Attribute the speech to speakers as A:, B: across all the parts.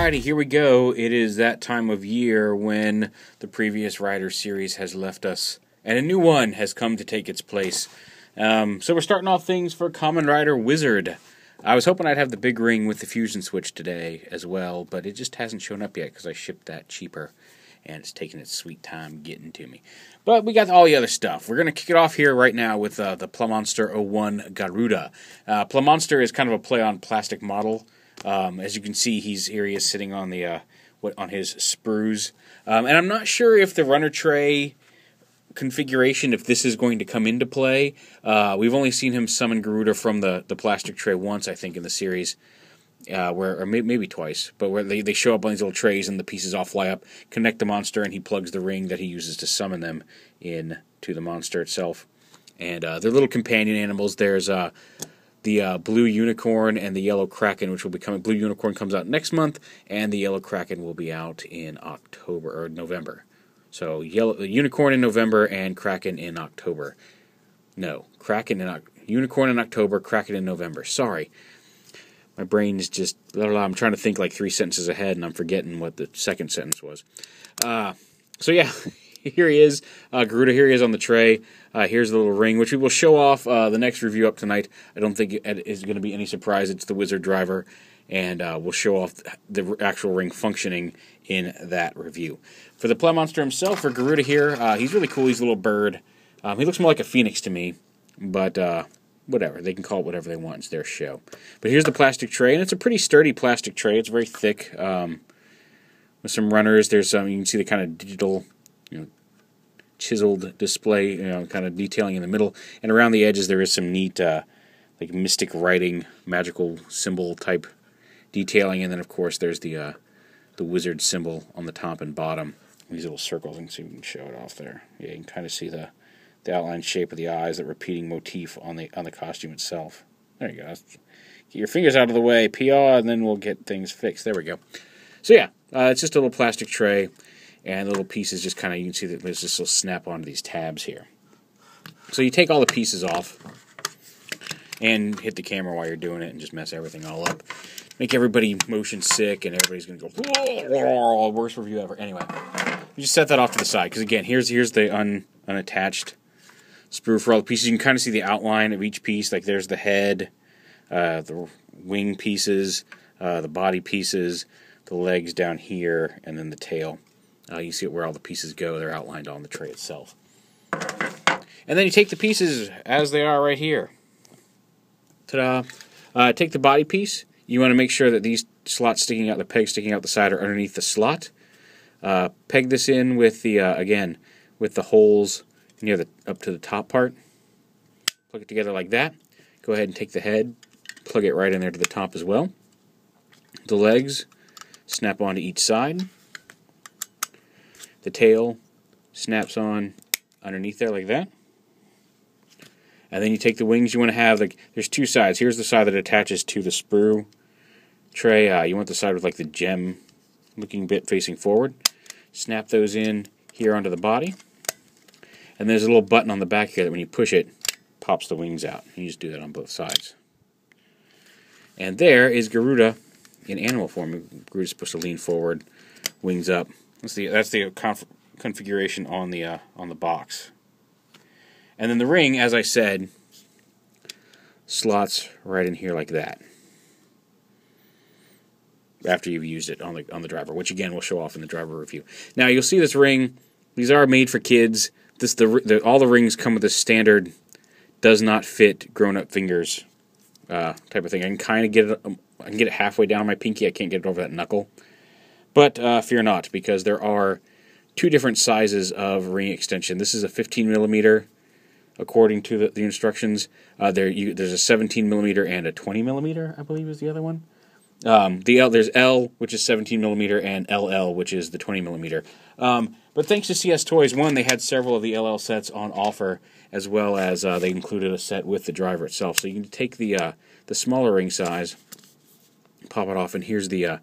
A: Alrighty, here we go. It is that time of year when the previous Rider series has left us, and a new one has come to take its place. So we're starting off things for Kamen Rider Wizard. I was hoping I'd have the big ring with the fusion switch today as well, but it just hasn't shown up yet because I shipped that cheaper, and it's taking its sweet time getting to me. But we got all the other stuff. We're going to kick it off here right now with the Plamonster 01 Garuda. Plamonster is kind of a play on plastic model. As you can see, he is sitting on the on his sprues, and I'm not sure if the runner tray configuration, if this is going to come into play. We've only seen him summon Garuda from the plastic tray once, I think, in the series, or maybe twice, but where they show up on these little trays and the pieces all fly up, connect the monster, and he plugs the ring that he uses to summon them in to the monster itself. And they're little companion animals. There's the blue unicorn and the yellow kraken, which will be coming. Blue unicorn comes out next month, and the yellow kraken will be out in October or November. So unicorn in November and kraken in October. No, unicorn in October, kraken in November. Sorry, my brain is just I'm trying to think like 3 sentences ahead, and I'm forgetting what the second sentence was. So yeah. Here he is, Garuda. Here he is on the tray. Here's the little ring, which we will show off the next review up tonight. I don't think it is going to be any surprise. It's the Wizard driver, and we'll show off the actual ring functioning in that review. For the Plamonster himself, for Garuda here, he's really cool. He's a little bird. He looks more like a phoenix to me, but whatever. They can call it whatever they want. It's their show. But here's the plastic tray, and it's a pretty sturdy plastic tray. It's very thick with some runners. There's some, you can see the kind of digital, chiseled display, kind of detailing in the middle, and around the edges there is some neat, like mystic writing, magical symbol type detailing, and then of course there's the wizard symbol on the top and bottom. These little circles, you can see if we can show it off there. Yeah, you can kind of see the outline shape of the eyes, that repeating motif on the costume itself. There you go. Get your fingers out of the way, peaugh, and then we'll get things fixed. There we go. So yeah, it's just a little plastic tray. And the little pieces just kind of, you can see that there's this little snap onto these tabs here. So you take all the pieces off and hit the camera while you're doing it and just mess everything all up. Make everybody motion sick and everybody's going to go, worst review ever. Anyway, you just set that off to the side. Because again, here's the unattached sprue for all the pieces. You can kind of see the outline of each piece. Like there's the head, the wing pieces, the body pieces, the legs down here, and then the tail. You see where all the pieces go. They're outlined on the tray itself. And then you take the pieces as they are right here. Ta-da! Take the body piece. You want to make sure that these slots sticking out, the pegs sticking out the side, are underneath the slot. Peg this in with the, again, with the holes near up to the top part. Plug it together like that. Go ahead and take the head, plug it right in there to the top as well. The legs snap onto each side. The tail snaps on underneath there like that. And then you take the wings. You want to have, like, there's two sides. Here's the side that attaches to the sprue tray. You want the side with like the gem looking bit facing forward. Snap those in here onto the body. And there's a little button on the back here that when you push it, pops the wings out. You just do that on both sides. And there is Garuda in animal form. Garuda's supposed to lean forward, wings up. That's the configuration on the box. And then the ring, as I said, slots right in here like that. After you've used it on the driver, which again we'll show off in the driver review. Now you'll see this ring. These are made for kids. All the rings come with a standard, does not fit grown-up fingers type of thing. I can kind of get it. I can get it halfway down my pinky. I can't get it over that knuckle. But fear not, because there are two different sizes of ring extension. This is a 15 millimeter, according to the instructions. There's a 17 millimeter and a 20 millimeter, I believe, is the other one. There's L, which is 17 millimeter, and LL, which is the 20 millimeter. But thanks to CStoys, one, they had several of the LL sets on offer, as well as they included a set with the driver itself. So you can take the smaller ring size, pop it off, and here's the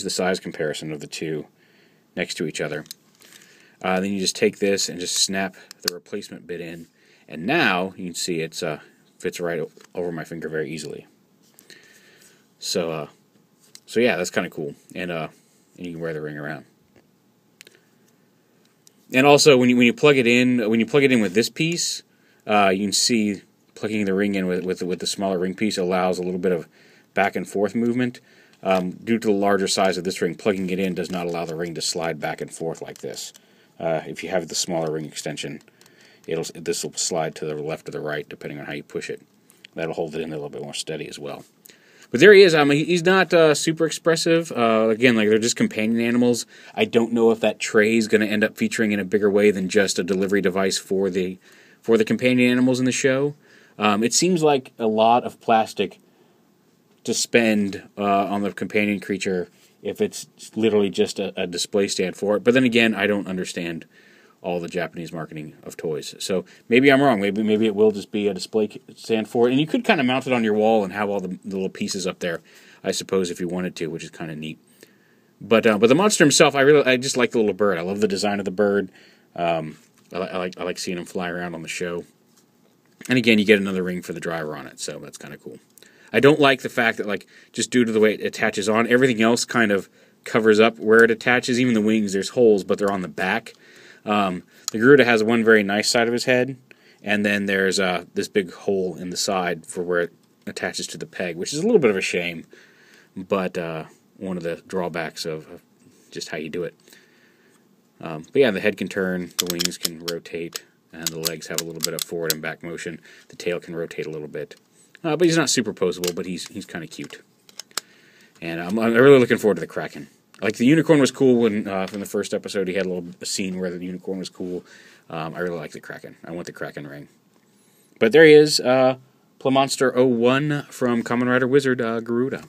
A: size comparison of the two next to each other. Then you just take this and just snap the replacement bit in, and now you can see it fits right over my finger very easily. So yeah, that's kind of cool. And and you can wear the ring around. And also, when you plug it in with this piece, you can see plugging the ring in with the smaller ring piece allows a little bit of back and forth movement. Due to the larger size of this ring, plugging it in does not allow the ring to slide back and forth like this. If you have the smaller ring extension, this will slide to the left or the right depending on how you push it. That'll hold it in a little bit more steady as well. But there he is. He's not super expressive. Again, like they're just companion animals. I don't know if that tray is going to end up featuring in a bigger way than just a delivery device for the companion animals in the show. It seems like a lot of plastic to spend on the companion creature if it's literally just a display stand for it. But then again, I don't understand all the Japanese marketing of toys. So maybe I'm wrong. Maybe it will just be a display stand for it. And you could kind of mount it on your wall and have all the little pieces up there, I suppose, if you wanted to, which is kind of neat. But the monster himself, I just like the little bird. I love the design of the bird. I like seeing him fly around on the show. And again, you get another ring for the driver on it, so that's kind of cool. I don't like the fact that, like, just due to the way it attaches on, everything else kind of covers up where it attaches. Even the wings, there's holes, but they're on the back. The Garuda has one very nice side of his head, and then there's this big hole in the side for where it attaches to the peg, which is a little bit of a shame, but one of the drawbacks of just how you do it. But yeah, the head can turn, the wings can rotate, and the legs have a little bit of forward and back motion. The tail can rotate a little bit. But he's not superposable, but he's kind of cute. And I'm really looking forward to the Kraken. Like, the unicorn was cool when from the first episode he had a scene where the unicorn was cool. I really like the Kraken. I want the Kraken ring. But there he is, Plamonster 01 from Kamen Rider Wizard, Garuda.